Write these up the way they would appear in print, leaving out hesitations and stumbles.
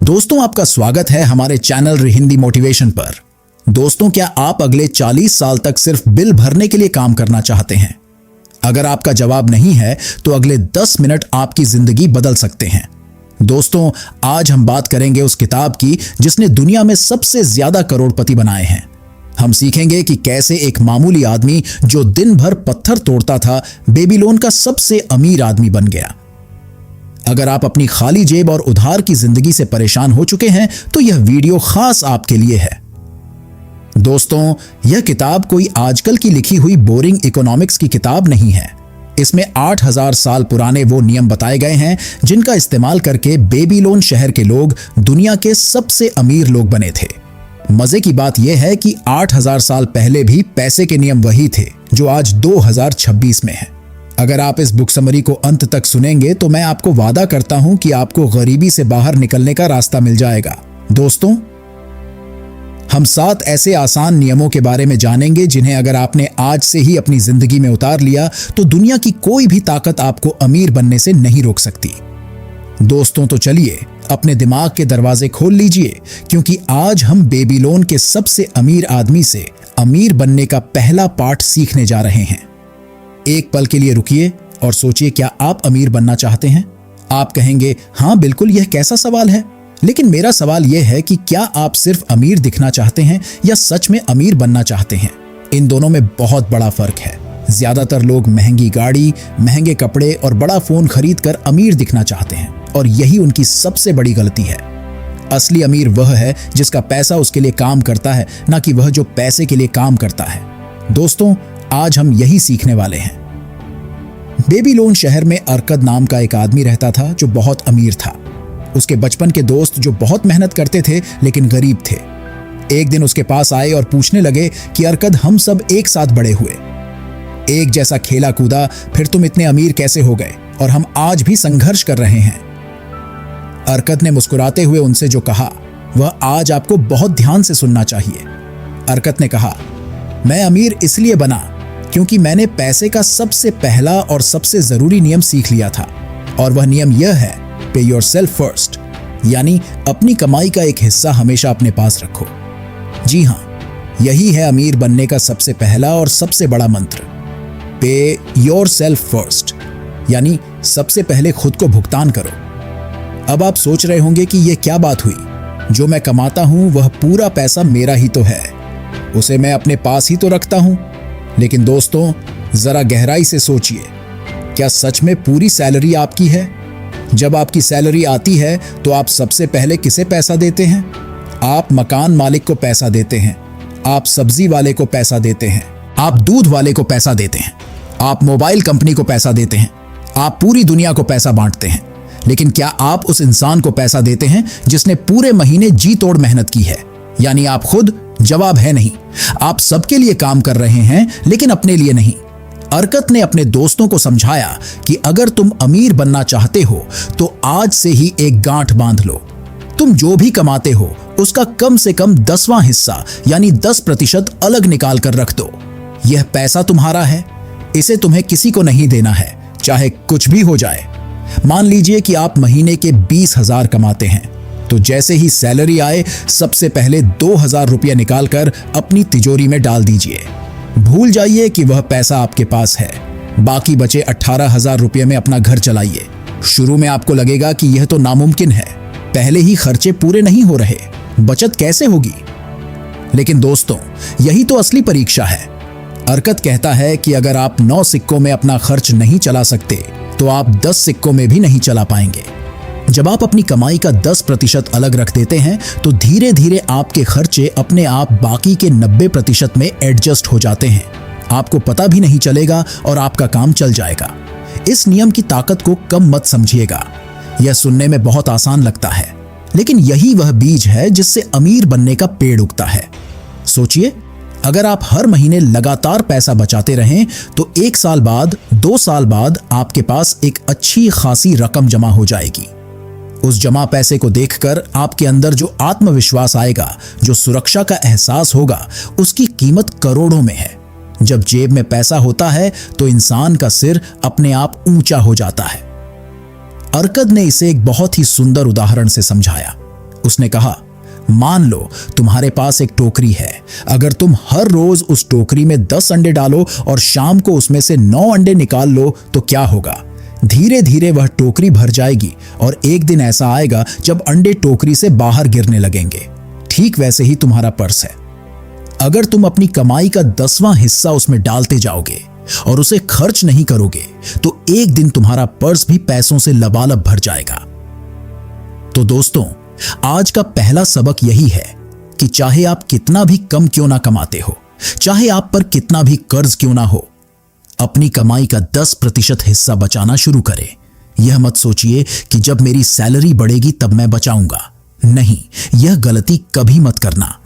दोस्तों, आपका स्वागत है हमारे चैनल हिंदी मोटिवेशन पर। दोस्तों, क्या आप अगले 40 साल तक सिर्फ बिल भरने के लिए काम करना चाहते हैं? अगर आपका जवाब नहीं है तो अगले 10 मिनट आपकी जिंदगी बदल सकते हैं। दोस्तों, आज हम बात करेंगे उस किताब की जिसने दुनिया में सबसे ज्यादा करोड़पति बनाए हैं। हम सीखेंगे कि कैसे एक मामूली आदमी जो दिन भर पत्थर तोड़ता था, बेबीलोन का सबसे अमीर आदमी बन गया। अगर आप अपनी खाली जेब और उधार की जिंदगी से परेशान हो चुके हैं तो यह वीडियो खास आपके लिए है। दोस्तों, यह किताब कोई आजकल की लिखी हुई बोरिंग इकोनॉमिक्स की किताब नहीं है। इसमें 8000 साल पुराने वो नियम बताए गए हैं जिनका इस्तेमाल करके बेबीलोन शहर के लोग दुनिया के सबसे अमीर लोग बने थे। मजे की बात यह है कि 8000 साल पहले भी पैसे के नियम वही थे जो आज 2026 में है। अगर आप इस बुक समरी को अंत तक सुनेंगे तो मैं आपको वादा करता हूं कि आपको गरीबी से बाहर निकलने का रास्ता मिल जाएगा। दोस्तों, हम 7 ऐसे आसान नियमों के बारे में जानेंगे जिन्हें अगर आपने आज से ही अपनी जिंदगी में उतार लिया तो दुनिया की कोई भी ताकत आपको अमीर बनने से नहीं रोक सकती। दोस्तों, तो चलिए अपने दिमाग के दरवाजे खोल लीजिए, क्योंकि आज हम बेबीलोन के सबसे अमीर आदमी से अमीर बनने का पहला पाठ सीखने जा रहे हैं। एक पल के लिए रुकिए और सोचिए, क्या आप अमीर बनना चाहते हैं? आप कहेंगे, हाँ बिल्कुल, यह कैसा सवाल है। लेकिन मेरा सवाल यह है कि क्या आप सिर्फ अमीर दिखना चाहते हैं या सच में अमीर बनना चाहते हैं? इन दोनों में बहुत बड़ा फर्क है। ज्यादातर लोग महंगी गाड़ी, महंगे कपड़े और बड़ा फोन खरीद कर अमीर दिखना चाहते हैं, और यही उनकी सबसे बड़ी गलती है। असली अमीर वह है जिसका पैसा उसके लिए काम करता है, ना कि वह जो पैसे के लिए काम करता है। दोस्तों, आज हम यही सीखने वाले हैं। बेबीलोन शहर में अरकद नाम का एक आदमी रहता था जो बहुत अमीर था। उसके बचपन के दोस्त जो बहुत मेहनत करते थे लेकिन गरीब थे, एक दिन उसके पास आए और पूछने लगे कि अरकद, हम सब एक साथ बड़े हुए, एक जैसा खेला कूदा, फिर तुम इतने अमीर कैसे हो गए और हम आज भी संघर्ष कर रहे हैं? अरकद ने मुस्कुराते हुए उनसे जो कहा वह आज आपको बहुत ध्यान से सुनना चाहिए। अरकद ने कहा, मैं अमीर इसलिए बना क्योंकि मैंने पैसे का सबसे पहला और सबसे जरूरी नियम सीख लिया था, और वह नियम यह है, पे योरसेल्फ फर्स्ट, यानी अपनी कमाई का एक हिस्सा हमेशा अपने पास रखो। जी हां, यही है अमीर बनने का सबसे पहला और सबसे बड़ा मंत्र, पे योरसेल्फ फर्स्ट, यानी सबसे पहले खुद को भुगतान करो। अब आप सोच रहे होंगे कि यह क्या बात हुई, जो मैं कमाता हूं वह पूरा पैसा मेरा ही तो है, उसे मैं अपने पास ही तो रखता हूं। लेकिन दोस्तों, जरा गहराई से सोचिए, क्या सच में पूरी सैलरी आपकी है? जब आपकी सैलरी आती है तो आप सबसे पहले किसे पैसा देते हैं? आप मकान मालिक को पैसा देते हैं, आप सब्जी वाले को पैसा देते हैं, आप दूध वाले को पैसा देते हैं, आप मोबाइल कंपनी को पैसा देते हैं, आप पूरी दुनिया को पैसा बांटते हैं। लेकिन क्या आप उस इंसान को पैसा देते हैं जिसने पूरे महीने जी तोड़ मेहनत की है, यानी आप खुद? जवाब है नहीं। आप सबके लिए काम कर रहे हैं लेकिन अपने लिए नहीं। अरकद ने अपने दोस्तों को समझाया कि अगर तुम अमीर बनना चाहते हो तो आज से ही एक गांठ बांध लो। तुम जो भी कमाते हो उसका कम से कम 10वां हिस्सा यानी 10% अलग निकाल कर रख दो। यह पैसा तुम्हारा है, इसे तुम्हें किसी को नहीं देना है, चाहे कुछ भी हो जाए। मान लीजिए कि आप महीने के 20,000 कमाते हैं, तो जैसे ही सैलरी आए सबसे पहले 2000 रुपया निकालकर अपनी तिजोरी में डाल दीजिए। भूल जाइए कि वह पैसा आपके पास है। बाकी बचे 18,000 रुपये में अपना घर चलाइए। शुरू में आपको लगेगा कि यह तो नामुमकिन है, पहले ही खर्चे पूरे नहीं हो रहे, बचत कैसे होगी? लेकिन दोस्तों, यही तो असली परीक्षा है। अरकद कहता है कि अगर आप 9 सिक्कों में अपना खर्च नहीं चला सकते तो आप 10 सिक्कों में भी नहीं चला पाएंगे। जब आप अपनी कमाई का 10% अलग रख देते हैं तो धीरे धीरे आपके खर्चे अपने आप बाकी के 90% में एडजस्ट हो जाते हैं। आपको पता भी नहीं चलेगा और आपका काम चल जाएगा। इस नियम की ताकत को कम मत समझिएगा। यह सुनने में बहुत आसान लगता है, लेकिन यही वह बीज है जिससे अमीर बनने का पेड़ उगता है। सोचिए, अगर आप हर महीने लगातार पैसा बचाते रहें तो 1 साल बाद, 2 साल बाद आपके पास एक अच्छी खासी रकम जमा हो जाएगी। उस जमा पैसे को देखकर आपके अंदर जो आत्मविश्वास आएगा, जो सुरक्षा का एहसास होगा, उसकी कीमत करोड़ों में है। जब जेब में पैसा होता है तो इंसान का सिर अपने आप ऊंचा हो जाता है। अरकद ने इसे एक बहुत ही सुंदर उदाहरण से समझाया। उसने कहा, मान लो तुम्हारे पास एक टोकरी है। अगर तुम हर रोज उस टोकरी में 10 अंडे डालो और शाम को उसमें से 9 अंडे निकाल लो तो क्या होगा? धीरे धीरे वह टोकरी भर जाएगी और एक दिन ऐसा आएगा जब अंडे टोकरी से बाहर गिरने लगेंगे। ठीक वैसे ही तुम्हारा पर्स है। अगर तुम अपनी कमाई का 10वां हिस्सा उसमें डालते जाओगे और उसे खर्च नहीं करोगे तो एक दिन तुम्हारा पर्स भी पैसों से लबालब भर जाएगा। तो दोस्तों, आज का पहला सबक यही है कि चाहे आप कितना भी कम क्यों ना कमाते हो, चाहे आप पर कितना भी कर्ज क्यों ना हो, अपनी कमाई का 10% हिस्सा बचाना शुरू करें। यह मत सोचिए कि जब मेरी सैलरी बढ़ेगी तब मैं बचाऊंगा। नहीं, यह गलती कभी मत करना।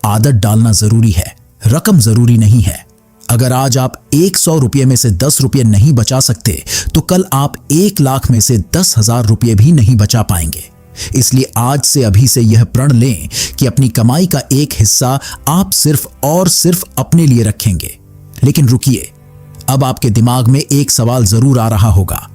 आदत डालना जरूरी है, रकम जरूरी नहीं है। अगर आज आप 100 रुपये में से 10 रुपये नहीं बचा सकते तो कल आप 1 लाख में से 10,000 रुपये भी नहीं बचा पाएंगे। इसलिए आज से अभी से यह प्रण लें कि अपनी कमाई का एक हिस्सा आप सिर्फ और सिर्फ अपने लिए रखेंगे। लेकिन रुकिए, अब आपके दिमाग में एक सवाल जरूर आ रहा होगा।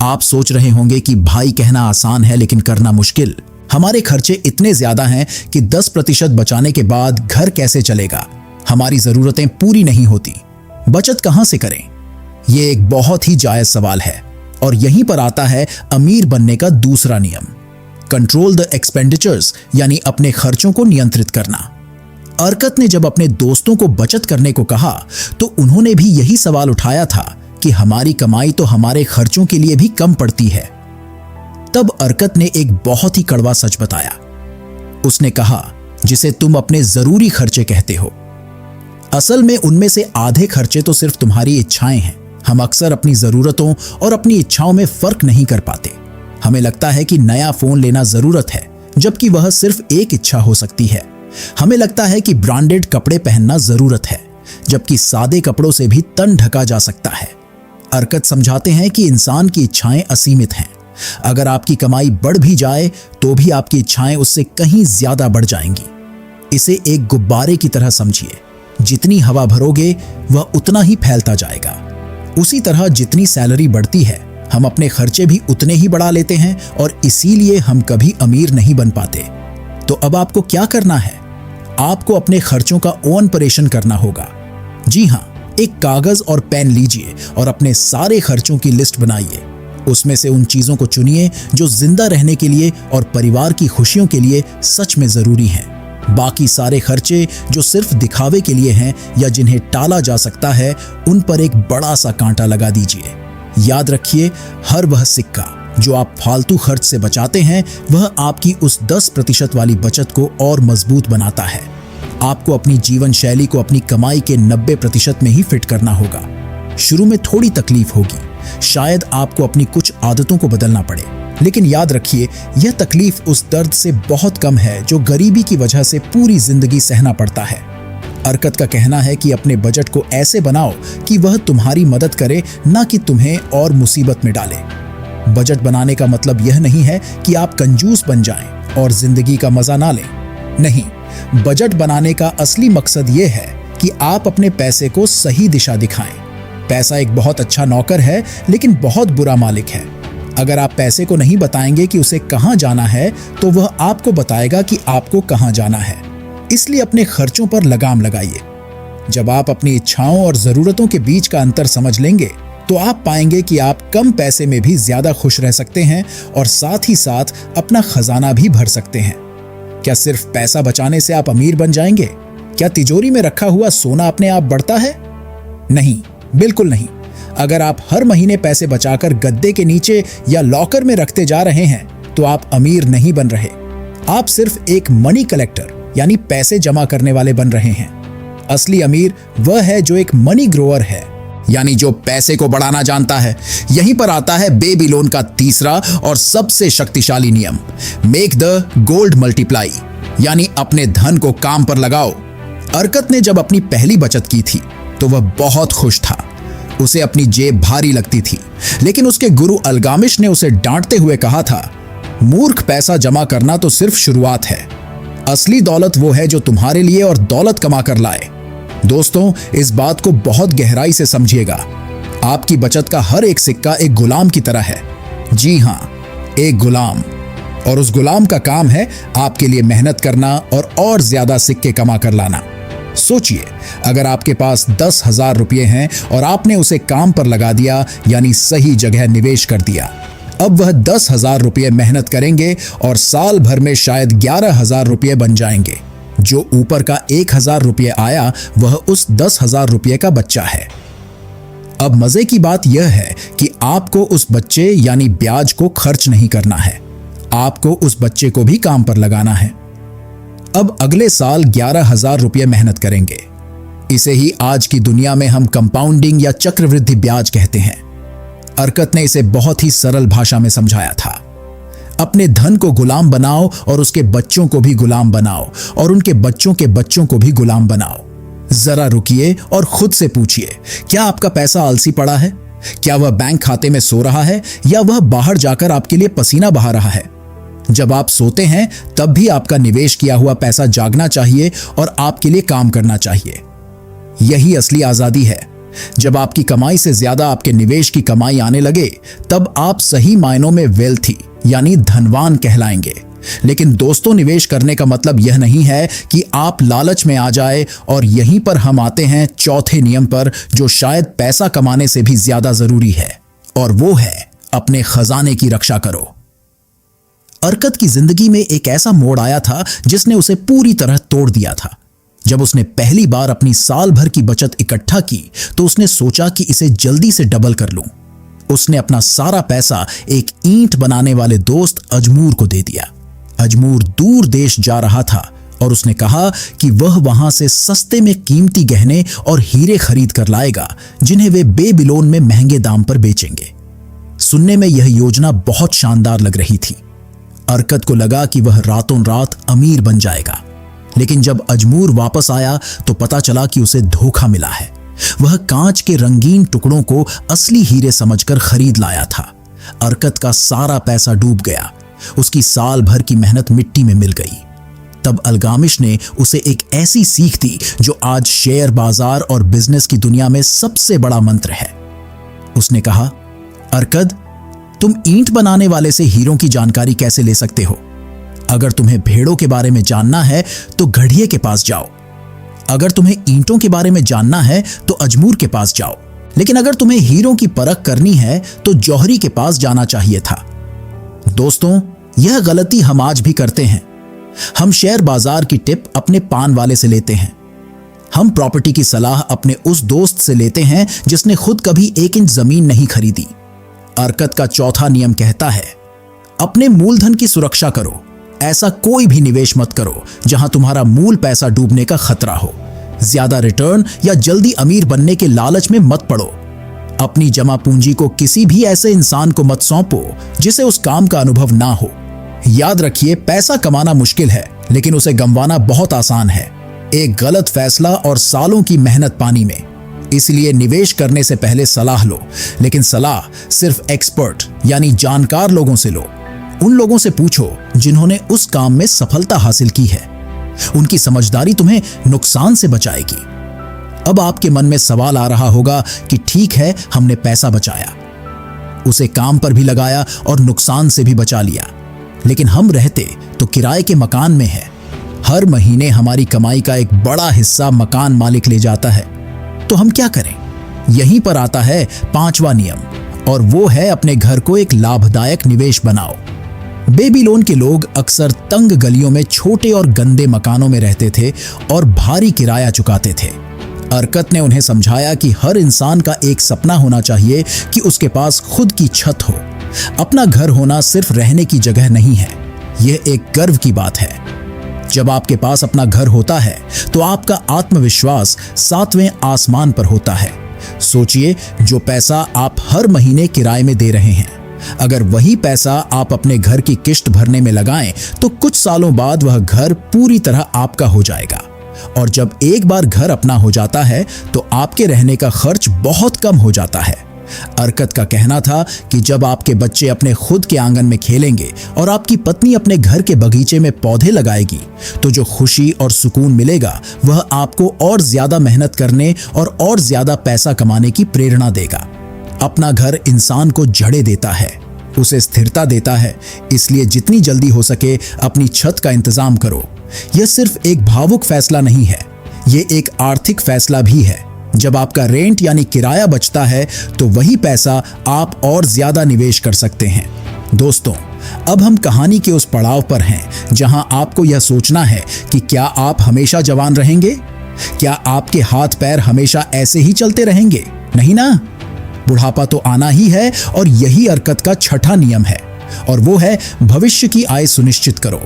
आप सोच रहे होंगे कि भाई कहना आसान है लेकिन करना मुश्किल। हमारे खर्चे इतने ज्यादा हैं कि 10% बचाने के बाद घर कैसे चलेगा? हमारी जरूरतें पूरी नहीं होती, बचत कहां से करें? यह एक बहुत ही जायज सवाल है और यहीं पर आता है अमीर बनने का दूसरा नियम, कंट्रोल द एक्सपेंडिचर्स, यानी अपने खर्चों को नियंत्रित करना। अरकत ने जब अपने दोस्तों को बचत करने को कहा तो उन्होंने भी यही सवाल उठाया था कि हमारी कमाई तो हमारे खर्चों के लिए भी कम पड़ती है। तब अरकत ने एक बहुत ही कड़वा सच बताया। उसने कहा, जिसे तुम अपने जरूरी खर्चे कहते हो, असल में उनमें से आधे खर्चे तो सिर्फ तुम्हारी इच्छाएं हैं। हम अक्सर अपनी जरूरतों और अपनी इच्छाओं में फर्क नहीं कर पाते। हमें लगता है कि नया फोन लेना जरूरत है, जबकि वह सिर्फ एक इच्छा हो सकती है। हमें लगता है कि ब्रांडेड कपड़े पहनना जरूरत है, जबकि सादे कपड़ों से भी तन ढका जा सकता है। अरकत समझाते हैं कि इंसान की इच्छाएं असीमित हैं। अगर आपकी कमाई बढ़ भी जाए तो भी आपकी इच्छाएं उससे कहीं ज्यादा बढ़ जाएंगी। इसे एक गुब्बारे की तरह समझिए, जितनी हवा भरोगे वह उतना ही फैलता जाएगा। उसी तरह जितनी सैलरी बढ़ती है हम अपने खर्चे भी उतने ही बढ़ा लेते हैं और इसीलिए हम कभी अमीर नहीं बन पाते। तो अब आपको क्या करना है? आपको अपने खर्चों का ऑपरेशन करना होगा। जी हां, एक कागज और पेन लीजिए और अपने सारे खर्चों की लिस्ट बनाइए। उसमें से उन चीजों को चुनिए जो जिंदा रहने के लिए और परिवार की खुशियों के लिए सच में जरूरी हैं। बाकी सारे खर्चे जो सिर्फ दिखावे के लिए हैं या जिन्हें टाला जा सकता है, उन पर एक बड़ा सा कांटा लगा दीजिए। याद रखिए, हर वह सिक्का जो आप फालतू खर्च से बचाते हैं वह आपकी उस 10% वाली बचत को और मजबूत बनाता है। आपको अपनी जीवन शैली को अपनी कमाई के 90% में ही फिट करना होगा। शुरू में थोड़ी तकलीफ होगी, शायद आपको अपनी कुछ आदतों को बदलना पड़े, लेकिन याद रखिए यह तकलीफ उस दर्द से बहुत कम है जो गरीबी की वजह से पूरी जिंदगी सहना पड़ता है। अरकत का कहना है कि अपने बजट को ऐसे बनाओ कि वह तुम्हारी मदद करे, ना कि तुम्हें और मुसीबत में डाले। बजट बनाने का मतलब यह नहीं है कि आप कंजूस बन जाएं और जिंदगी का मजा ना लें। नहीं, बजट बनाने का असली मकसद यह है कि आप अपने पैसे को सही दिशा दिखाएं। पैसा एक बहुत अच्छा नौकर है लेकिन बहुत बुरा मालिक है। अगर आप पैसे को नहीं बताएंगे कि उसे कहां जाना है तो वह आपको बताएगा कि आपको कहां जाना है। इसलिए अपने खर्चों पर लगाम लगाइए। जब आप अपनी इच्छाओं और जरूरतों के बीच का अंतर समझ लेंगे तो आप पाएंगे कि आप कम पैसे में भी ज्यादा खुश रह सकते हैं और साथ ही साथ अपना खजाना भी भर सकते हैं। क्या सिर्फ पैसा बचाने से आप अमीर बन जाएंगे? क्या तिजोरी में रखा हुआ सोना अपने आप बढ़ता है? नहीं, बिल्कुल नहीं। अगर आप हर महीने पैसे बचाकर गद्दे के नीचे या लॉकर में रखते जा रहे हैं तो आप अमीर नहीं बन रहे। आप सिर्फ एक मनी कलेक्टर यानी पैसे जमा करने वाले बन रहे हैं। असली अमीर वह है जो एक मनी ग्रोअर है, यानी जो पैसे को बढ़ाना जानता है। यहीं पर आता है बेबीलोन का तीसरा और सबसे शक्तिशाली नियम, मेक द गोल्ड मल्टीप्लाई, यानी अपने धन को काम पर लगाओ। अरकत ने जब अपनी पहली बचत की थी तो वह बहुत खुश था। उसे अपनी जेब भारी लगती थी, लेकिन उसके गुरु अलगामिश ने उसे डांटते हुए कहा था, मूर्ख, पैसा जमा करना तो सिर्फ शुरुआत है। असली दौलत वो है जो तुम्हारे लिए और दौलत कमा कर लाए। दोस्तों, इस बात को बहुत गहराई से समझिएगा। आपकी बचत का हर एक सिक्का एक गुलाम की तरह है। जी हां, एक गुलाम। और उस गुलाम का काम है आपके लिए मेहनत करना और ज्यादा सिक्के कमा कर लाना। सोचिए, अगर आपके पास 10,000 रुपये हैं और आपने उसे काम पर लगा दिया, यानी सही जगह निवेश कर दिया, अब वह 10,000 रुपये मेहनत करेंगे और साल भर में शायद 11,000 रुपये बन जाएंगे। जो ऊपर का 1,000 रुपये आया वह उस 10,000 रुपये का बच्चा है। अब मजे की बात यह है कि आपको उस बच्चे यानी ब्याज को खर्च नहीं करना है, आपको उस बच्चे को भी काम पर लगाना है। अब अगले साल 11,000 रुपये मेहनत करेंगे। इसे ही आज की दुनिया में हम कंपाउंडिंग या चक्रवृद्धि ब्याज कहते हैं। अर्कत ने इसे बहुत ही सरल भाषा में समझाया था। अपने धन को गुलाम बनाओ और उसके बच्चों को भी गुलाम बनाओ और उनके बच्चों के बच्चों को भी गुलाम बनाओ। जरा रुकिए और खुद से पूछिए, क्या आपका पैसा आलसी पड़ा है? क्या वह बैंक खाते में सो रहा है या वह बाहर जाकर आपके लिए पसीना बहा रहा है? जब आप सोते हैं तब भी आपका निवेश किया हुआ पैसा जागना चाहिए और आपके लिए काम करना चाहिए। यही असली आजादी है। जब आपकी कमाई से ज्यादा आपके निवेश की कमाई आने लगे, तब आप सही मायनों में वेल्थी यानी धनवान कहलाएंगे। लेकिन दोस्तों, निवेश करने का मतलब यह नहीं है कि आप लालच में आ जाए। और यहीं पर हम आते हैं चौथे नियम पर, जो शायद पैसा कमाने से भी ज्यादा जरूरी है, और वो है अपने खजाने की रक्षा करो। अर्कत की जिंदगी में एक ऐसा मोड़ आया था जिसने उसे पूरी तरह तोड़ दिया था। जब उसने पहली बार अपनी साल भर की बचत इकट्ठा की तो उसने सोचा कि इसे जल्दी से डबल कर लूं। उसने अपना सारा पैसा एक ईंट बनाने वाले दोस्त अजमूर को दे दिया। अजमूर दूर देश जा रहा था और उसने कहा कि वह वहां से सस्ते में कीमती गहने और हीरे खरीद कर लाएगा, जिन्हें वे बेबीलोन में महंगे दाम पर बेचेंगे। सुनने में यह योजना बहुत शानदार लग रही थी। अर्कत को लगा कि वह रातों रात अमीर बन जाएगा। लेकिन जब अजमूर वापस आया तो पता चला कि उसे धोखा मिला है। वह कांच के रंगीन टुकड़ों को असली हीरे समझकर खरीद लाया था। अर्कत का सारा पैसा डूब गया। उसकी साल भर की मेहनत मिट्टी में मिल गई। तब अल्गामिश ने उसे एक ऐसी सीख दी जो आज शेयर बाजार और बिजनेस की दुनिया में सबसे बड़ा मंत्र है। उसने कहा, अर्कद, तुम ईंट बनाने वाले से हीरों की जानकारी कैसे ले सकते हो? अगर तुम्हें भेड़ों के बारे में जानना है तो गढ़िए के पास जाओ। अगर तुम्हें ईंटों के बारे में जानना है तो अजमूर के पास जाओ। लेकिन अगर तुम्हें हीरों की परख करनी है तो जौहरी के पास जाना चाहिए था। दोस्तों, यह गलती हम आज भी करते हैं। हम शेयर बाजार की टिप अपने पान वाले से लेते हैं। हम प्रॉपर्टी की सलाह अपने उस दोस्त से लेते हैं जिसने खुद कभी 1 इंच जमीन नहीं खरीदी। अर्कत का चौथा नियम कहता है, अपने मूलधन की सुरक्षा करो। ऐसा कोई भी निवेश मत करो जहां तुम्हारा मूल पैसा डूबने का खतरा हो। ज्यादा रिटर्न या जल्दी अमीर बनने के लालच में मत पड़ो। अपनी जमा पूंजी को किसी भी ऐसे इंसान को मत सौंपो जिसे उस काम का अनुभव ना हो। याद रखिए, पैसा कमाना मुश्किल है लेकिन उसे गंवाना बहुत आसान है, एक गलत फैसला और सालों की मेहनत पानी में। इसलिए निवेश करने से पहले सलाह लो, लेकिन सलाह सिर्फ एक्सपर्ट यानी जानकार लोगों से लो। उन लोगों से पूछो जिन्होंने उस काम में सफलता हासिल की है। उनकी समझदारी तुम्हें नुकसान से बचाएगी। अब आपके मन में सवाल आ रहा होगा कि ठीक है, हमने पैसा बचाया, उसे काम पर भी लगाया और नुकसान से भी बचा लिया, लेकिन हम रहते तो किराए के मकान में है। हर महीने हमारी कमाई का एक बड़ा हिस्सा मकान मालिक ले जाता है। तो हम क्या करें? यहीं पर आता है 5वां नियम, और वो है अपने घर को एक लाभदायक निवेश बनाओ। बेबीलोन के लोग अक्सर तंग गलियों में छोटे और गंदे मकानों में रहते थे और भारी किराया चुकाते थे। अर्कत ने उन्हें समझाया कि हर इंसान का एक सपना होना चाहिए कि उसके पास खुद की छत हो। अपना घर होना सिर्फ रहने की जगह नहीं है, यह एक गर्व की बात है। जब आपके पास अपना घर होता है तो आपका आत्मविश्वास 7वें आसमान पर होता है। सोचिए, जो पैसा आप हर महीने किराए में दे रहे हैं, अगर वही पैसा आप अपने घर की किश्त भरने में लगाएं तो कुछ सालों बाद वह घर पूरी तरह आपका हो जाएगा। और जब एक बार घर अपना हो जाता है तो आपके रहने का खर्च बहुत कम हो जाता है। अर्कत का कहना था कि जब आपके बच्चे अपने खुद के आंगन में खेलेंगे और आपकी पत्नी अपने घर के बगीचे में पौधे लगाएगी, तो जो खुशी और सुकून मिलेगा वह आपको और ज्यादा मेहनत करने और ज्यादा पैसा कमाने की प्रेरणा देगा। अपना घर इंसान को जड़ें देता है, उसे स्थिरता देता है। इसलिए जितनी जल्दी हो सके अपनी छत का इंतजाम करो। यह सिर्फ एक भावुक फैसला नहीं है, यह एक आर्थिक फैसला भी है। जब आपका रेंट यानी किराया बचता है तो वही पैसा आप और ज्यादा निवेश कर सकते हैं। दोस्तों, अब हम कहानी के उस पड़ाव पर हैं जहां आपको यह सोचना है कि क्या आप हमेशा जवान रहेंगे? क्या आपके हाथ पैर हमेशा ऐसे ही चलते रहेंगे? नहीं ना। बुढ़ापा तो आना ही है और यही अर्कत का छठा नियम है, और वो है भविष्य की आय सुनिश्चित करो।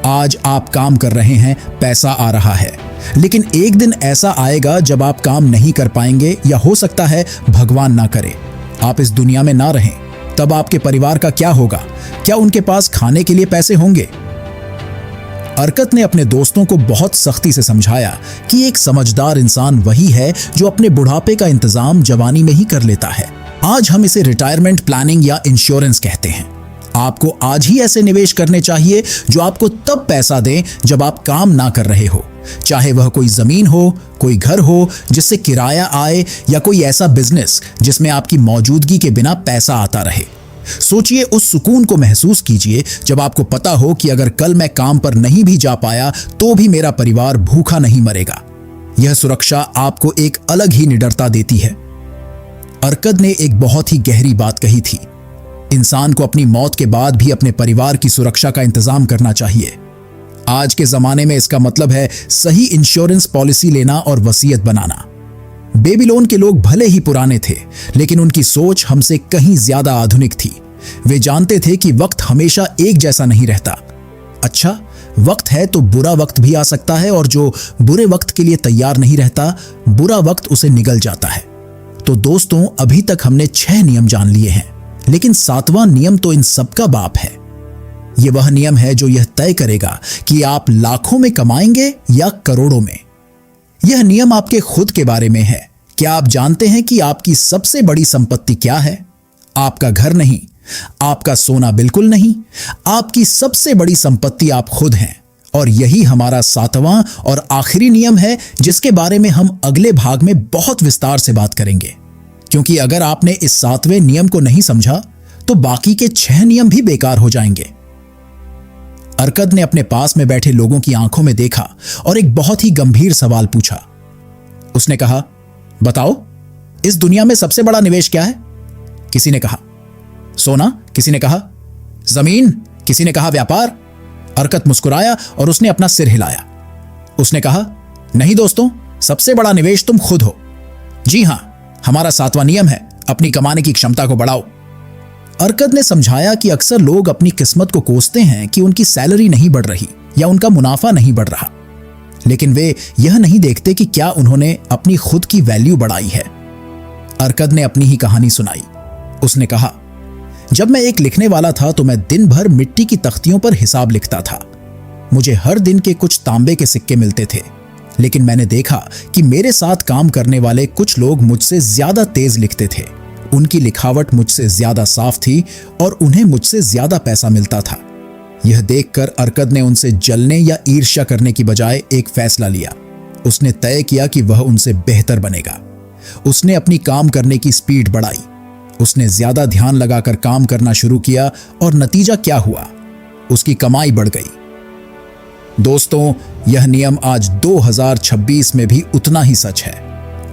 आज आप काम कर रहे हैं, पैसा आ रहा है, लेकिन एक दिन ऐसा आएगा जब आप काम नहीं कर पाएंगे, या हो सकता है भगवान ना करे आप इस दुनिया में ना रहें। तब आपके परिवार का क्या होगा? क्या उनके पास खाने के लिए पैसे होंगे? अर्कत ने अपने दोस्तों को बहुत सख्ती से समझाया कि एक समझदार इंसान वही है जो अपने बुढ़ापे का इंतजाम जवानी में ही कर लेता है। आज हम इसे रिटायरमेंट प्लानिंग या इंश्योरेंस कहते हैं। आपको आज ही ऐसे निवेश करने चाहिए जो आपको तब पैसा दें जब आप काम ना कर रहे हो, चाहे वह कोई जमीन हो, कोई घर हो जिससे किराया आए, या कोई ऐसा बिजनेस जिसमें आपकी मौजूदगी के बिना पैसा आता रहे। सोचिए, उस सुकून को महसूस कीजिए जब आपको पता हो कि अगर कल मैं काम पर नहीं भी जा पाया तो भी मेरा परिवार भूखा नहीं मरेगा। यह सुरक्षा आपको एक अलग ही निडरता देती है। अर्कद ने एक बहुत ही गहरी बात कही थी। इंसान को अपनी मौत के बाद भी अपने परिवार की सुरक्षा का इंतजाम करना चाहिए। आज के जमाने में इसका मतलब है सही इंश्योरेंस पॉलिसी लेना और वसीयत बनाना। बेबीलोन के लोग भले ही पुराने थे, लेकिन उनकी सोच हमसे कहीं ज्यादा आधुनिक थी। वे जानते थे कि वक्त हमेशा एक जैसा नहीं रहता। अच्छा, वक्त है तो बुरा वक्त भी आ सकता है, और जो बुरे वक्त के लिए तैयार नहीं रहता, बुरा वक्त उसे निगल जाता है। तो दोस्तों, अभी तक हमने 6 नियम जान लिए हैं, लेकिन 7वां नियम तो इन सबका बाप है। यह वह नियम है जो यह तय करेगा कि आप लाखों में कमाएंगे या करोड़ों में। यह नियम आपके खुद के बारे में है। क्या आप जानते हैं कि आपकी सबसे बड़ी संपत्ति क्या है? आपका घर नहीं, आपका सोना बिल्कुल नहीं, आपकी सबसे बड़ी संपत्ति आप खुद हैं। और यही हमारा 7वां और आखिरी नियम है, जिसके बारे में हम अगले भाग में बहुत विस्तार से बात करेंगे। क्योंकि अगर आपने इस 7वें नियम को नहीं समझा तो बाकी के 6 नियम भी बेकार हो जाएंगे। अर्कद ने अपने पास में बैठे लोगों की आंखों में देखा और एक बहुत ही गंभीर सवाल पूछा। उसने कहा, बताओ, इस दुनिया में सबसे बड़ा निवेश क्या है? किसी ने कहा सोना, किसी ने कहा जमीन, किसी ने कहा व्यापार। अर्कद मुस्कुराया और उसने अपना सिर हिलाया। उसने कहा, नहीं दोस्तों, सबसे बड़ा निवेश तुम खुद हो। जी हां, हमारा 7वां नियम है, अपनी कमाने की क्षमता को बढ़ाओ। अर्कद ने समझाया कि अक्सर लोग अपनी किस्मत को कोसते हैं कि उनकी सैलरी नहीं बढ़ रही या उनका मुनाफा नहीं बढ़ रहा, लेकिन वे यह नहीं देखते कि क्या उन्होंने अपनी खुद की वैल्यू बढ़ाई है। अर्कद ने अपनी ही कहानी सुनाई। उसने कहा, जब मैं एक लिखने वाला था तो मैं दिन भर मिट्टी की तख्तियों पर हिसाब लिखता था। मुझे हर दिन के कुछ तांबे के सिक्के मिलते थे, लेकिन मैंने देखा कि मेरे साथ काम करने वाले कुछ लोग मुझसे ज्यादा तेज लिखते थे। उनकी लिखावट मुझसे ज्यादा साफ थी और उन्हें मुझसे ज्यादा पैसा मिलता था। यह देखकर अर्कद ने उनसे जलने या ईर्ष्या करने की बजाय एक फैसला लिया। उसने तय किया कि वह उनसे बेहतर बनेगा। उसने अपनी काम करने की स्पीड बढ़ाई। उसने ज्यादा ध्यान लगाकर काम करना शुरू किया और नतीजा क्या हुआ? उसकी कमाई बढ़ गई। दोस्तों, यह नियम आज 2026 में भी उतना ही सच है।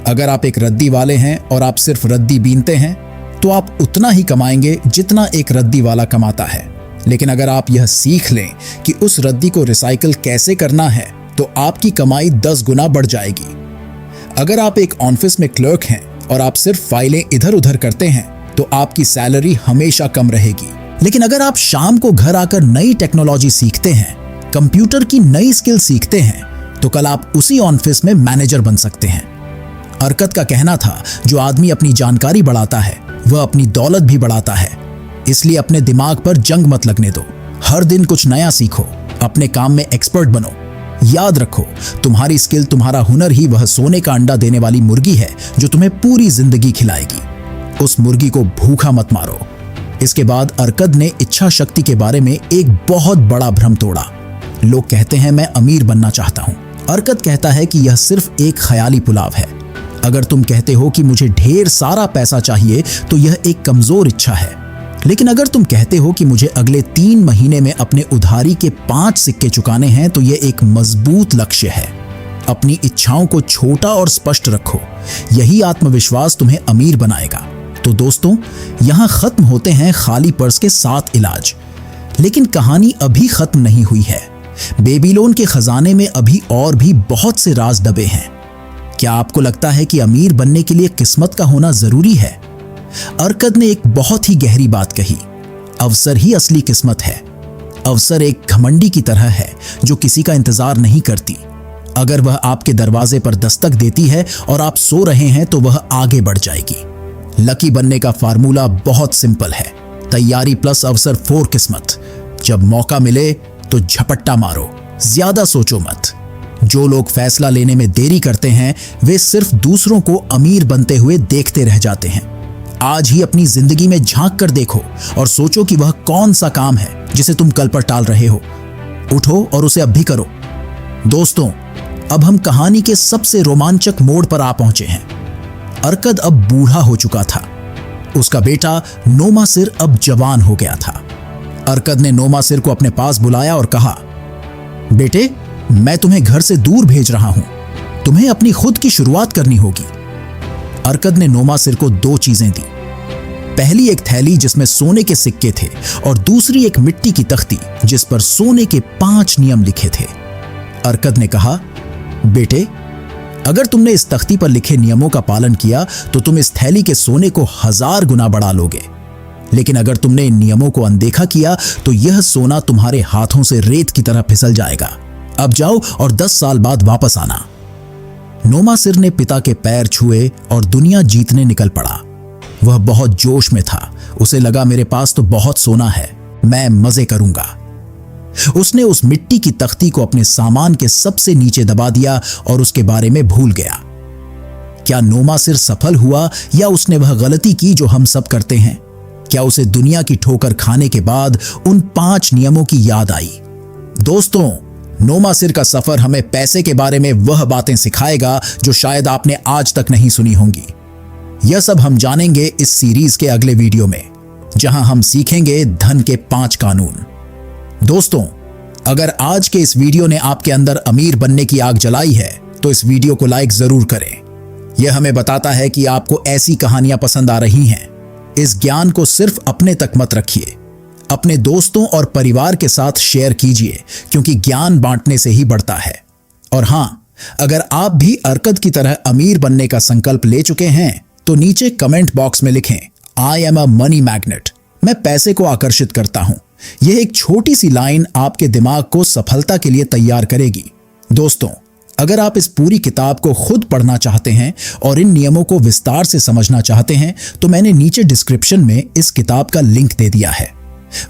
अगर आप एक रद्दी वाले हैं और आप सिर्फ रद्दी बीनते हैं तो आप उतना ही कमाएंगे जितना एक रद्दी वाला कमाता है। लेकिन अगर आप यह सीख लें कि उस रद्दी को रिसाइकल कैसे करना है तो आपकी कमाई 10 गुना बढ़ जाएगी। अगर आप एक ऑफिस में क्लर्क हैं और आप सिर्फ फाइलें इधर उधर करते हैं तो आपकी सैलरी हमेशा कम रहेगी। लेकिन अगर आप शाम को घर आकर नई टेक्नोलॉजी सीखते हैं, कंप्यूटर की नई स्किल सीखते हैं, तो कल आप उसी ऑफिस में मैनेजर बन सकते हैं। अर्कद का कहना था, जो आदमी अपनी जानकारी बढ़ाता है वह अपनी दौलत भी बढ़ाता है। इसलिए अपने दिमाग पर जंग मत लगने दो। हर दिन कुछ नया सीखो, अपने काम में एक्सपर्ट बनो। याद रखो, तुम्हारी स्किल, तुम्हारा हुनर ही वह सोने का अंडा देने वाली मुर्गी है जो तुम्हें पूरी जिंदगी खिलाएगी। उस मुर्गी को भूखा मत मारो। इसके बाद अर्कद ने इच्छा शक्ति के बारे में एक बहुत बड़ा भ्रम तोड़ा। लोग कहते हैं मैं अमीर बनना चाहता हूं। अर्कद कहता है कि यह सिर्फ एक ख्याली पुलाव है। अगर तुम कहते हो कि मुझे ढेर सारा पैसा चाहिए तो यह एक कमजोर इच्छा है। लेकिन अगर तुम कहते हो कि मुझे अगले 3 महीने में अपने उधारी के 5 सिक्के चुकाने हैं, तो यह एक मजबूत लक्ष्य है। अपनी इच्छाओं को छोटा और स्पष्ट रखो, यही आत्मविश्वास तुम्हें अमीर बनाएगा। तो दोस्तों, यहां खत्म होते हैं खाली पर्स के 7 इलाज। लेकिन कहानी अभी खत्म नहीं हुई है। बेबीलोन के खजाने में अभी और भी बहुत से राज दबे हैं। क्या आपको लगता है कि अमीर बनने के लिए किस्मत का होना जरूरी है? अर्कद ने एक बहुत ही गहरी बात कही, अवसर ही असली किस्मत है। अवसर एक घमंडी की तरह है जो किसी का इंतजार नहीं करती। अगर वह आपके दरवाजे पर दस्तक देती है और आप सो रहे हैं तो वह आगे बढ़ जाएगी। लकी बनने का फार्मूला बहुत सिंपल है, तैयारी प्लस अवसर 4 किस्मत। जब मौका मिले तो झपट्टा मारो, ज्यादा सोचो मत। जो लोग फैसला लेने में देरी करते हैं वे सिर्फ दूसरों को अमीर बनते हुए देखते रह जाते हैं। आज ही अपनी जिंदगी में झांक कर देखो और सोचो कि वह कौन सा काम है जिसे तुम कल पर टाल रहे हो। उठो और उसे अब भी करो। दोस्तों, अब हम कहानी के सबसे रोमांचक मोड़ पर आ पहुंचे हैं। अर्कद अब बूढ़ा हो चुका था। उसका बेटा नोमासिर अब जवान हो गया था। अर्कद ने नोमासिर को अपने पास बुलाया और कहा, बेटे, मैं तुम्हें घर से दूर भेज रहा हूं। तुम्हें अपनी खुद की शुरुआत करनी होगी। अर्कद ने नोमासिर को 2 चीजें दी। पहली एक थैली जिसमें सोने के सिक्के थे और दूसरी एक मिट्टी की तख्ती जिस पर सोने के 5 नियम लिखे थे। अर्कद ने कहा, बेटे, अगर तुमने इस तख्ती पर लिखे नियमों का पालन किया तो तुम इस थैली के सोने को 1000 गुना बढ़ा लोगे। लेकिन अगर तुमने इन नियमों को अनदेखा किया तो यह सोना तुम्हारे हाथों से रेत की तरह फिसल जाएगा। अब जाओ और 10 साल बाद वापस आना। नोमासिर ने पिता के पैर छुए और दुनिया जीतने निकल पड़ा। वह बहुत जोश में था। उसे लगा, मेरे पास तो बहुत सोना है, मैं मजे करूंगा। उसने उस मिट्टी की तख्ती को अपने सामान के सबसे नीचे दबा दिया और उसके बारे में भूल गया। क्या नोमासिर सफल हुआ या उसने वह गलती की जो हम सब करते हैं? क्या उसे दुनिया की ठोकर खाने के बाद उन 5 नियमों की याद आई? दोस्तों, नोमासिर का सफर हमें पैसे के बारे में वह बातें सिखाएगा जो शायद आपने आज तक नहीं सुनी होंगी। यह सब हम जानेंगे इस सीरीज के अगले वीडियो में, जहां हम सीखेंगे धन के 5 कानून। दोस्तों, अगर आज के इस वीडियो ने आपके अंदर अमीर बनने की आग जलाई है तो इस वीडियो को लाइक जरूर करें। यह हमें बताता है कि आपको ऐसी कहानियां पसंद आ रही हैं। इस ज्ञान को सिर्फ अपने तक मत रखिए, अपने दोस्तों और परिवार के साथ शेयर कीजिए, क्योंकि ज्ञान बांटने से ही बढ़ता है। और हां, अगर आप भी अर्कद की तरह अमीर बनने का संकल्प ले चुके हैं तो नीचे कमेंट बॉक्स में लिखें, I am a money magnet, मैं पैसे को आकर्षित करता हूं। यह एक छोटी सी लाइन आपके दिमाग को सफलता के लिए तैयार करेगी। दोस्तों, अगर आप इस पूरी किताब को खुद पढ़ना चाहते हैं और इन नियमों को विस्तार से समझना चाहते हैं तो मैंने नीचे डिस्क्रिप्शन में इस किताब का लिंक दे दिया है।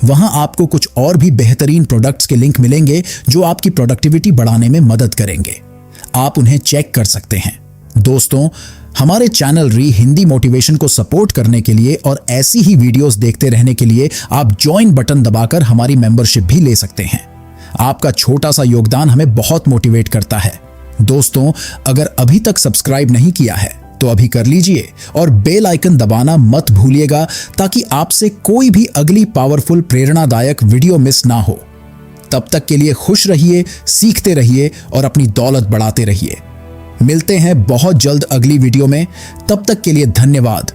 वहां आपको कुछ और भी बेहतरीन प्रोडक्ट्स के लिंक मिलेंगे जो आपकी प्रोडक्टिविटी बढ़ाने में मदद करेंगे। आप उन्हें चेक कर सकते हैं। दोस्तों, हमारे चैनल री हिंदी मोटिवेशन को सपोर्ट करने के लिए और ऐसी ही वीडियोस देखते रहने के लिए आप ज्वाइन बटन दबाकर हमारी मेंबरशिप भी ले सकते हैं। आपका छोटा सा योगदान हमें बहुत मोटिवेट करता है। दोस्तों, अगर अभी तक सब्सक्राइब नहीं किया है तो अभी कर लीजिए और बेल आइकन दबाना मत भूलिएगा ताकि आपसे कोई भी अगली पावरफुल प्रेरणादायक वीडियो मिस ना हो। तब तक के लिए खुश रहिए, सीखते रहिए और अपनी दौलत बढ़ाते रहिए। मिलते हैं बहुत जल्द अगली वीडियो में। तब तक के लिए धन्यवाद।